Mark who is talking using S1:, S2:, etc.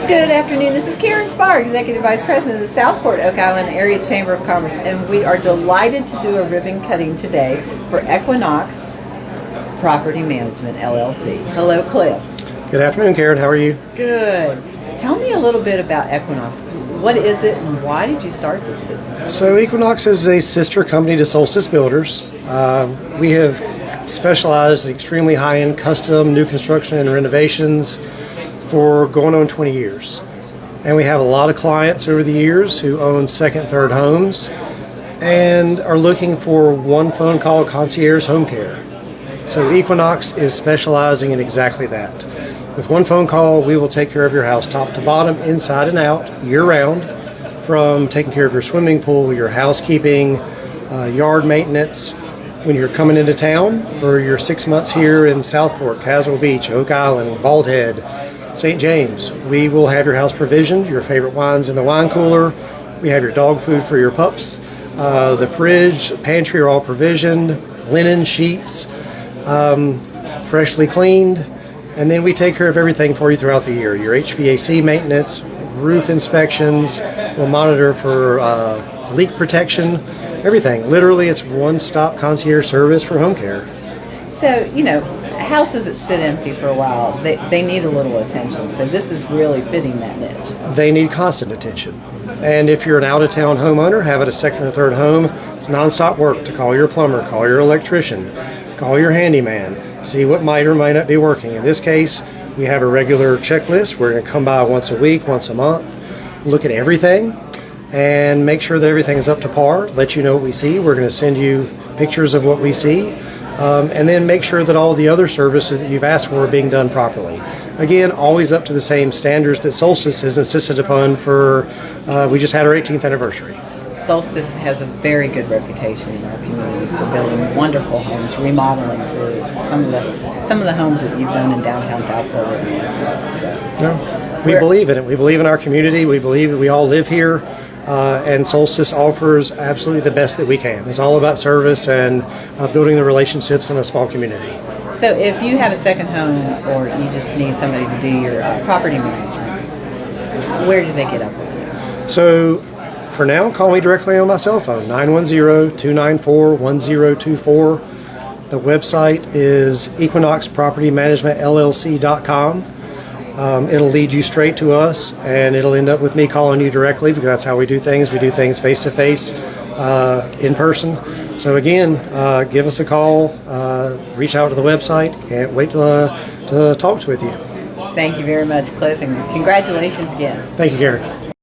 S1: Good afternoon. This is Karen Spar, Executive Vice President of the Southport Oak Island Area Chamber of Commerce, and we are delighted to do a ribbon cutting today for Equinox Property Management, LLC. Hello, Cliff.
S2: Good afternoon, Karen. How are you?
S1: Good. Tell me a little bit about Equinox. What is it and why did you start this business?
S2: So Equinox is a sister company to Solstice Builders. We have specialized in extremely high-end custom new construction and renovations for going on 20 years. And we have a lot of clients over the years who own second, third homes and are looking for one phone call concierge home care. So Equinox is specializing in exactly that. With one phone call, we will take care of your house top to bottom, inside and out, year-round, from taking care of your swimming pool, your housekeeping, yard maintenance. When you're coming into town for your 6 months here in Southport, Caswell Beach, Oak Island, Bald Head, St. James, we will have your house provisioned, your favorite wines in the wine cooler. We have your dog food for your pups. The fridge, pantry are all provisioned, linen, sheets, freshly cleaned. And then we take care of everything for you throughout the year. Your HVAC maintenance, roof inspections, we'll monitor for leak protection, everything. Literally, it's one-stop concierge service for home care.
S1: So, houses that sit empty for a while, they need a little attention. So this is really fitting that niche.
S2: They need constant attention. And if you're an out-of-town homeowner, having a second or third home, it's nonstop work to call your plumber, call your electrician, call your handyman, see what might or might not be working. In this case, we have a regular checklist. We're going to come by once a week, once a month, look at everything, and make sure that everything is up to par, let you know what we see. We're going to send you pictures of what we see, and then make sure that all the other services that you've asked for are being done properly. Again, always up to the same standards that Solstice has insisted upon for, we just had our 18th anniversary.
S1: Solstice has a very good reputation in our community for building wonderful homes, remodeling to some of the homes that you've done in downtown Southport.
S2: We believe in it. We believe in our community. We believe that we all live here, and Solstice offers absolutely the best that we can. It's all about service and building the relationships in a small community.
S1: So if you have a second home or you just need somebody to do your property management, where do they get up with you?
S2: So for now, call me directly on my cell phone, 910-294-1024. The website is equinoxpropertymanagementllc.com. It'll lead you straight to us, and it'll end up with me calling you directly because that's how we do things. We do things face-to-face, in person. So again, give us a call, reach out to the website. Can't wait to talk with you.
S1: Thank you very much, Cliff, and congratulations again.
S2: Thank you, Karen.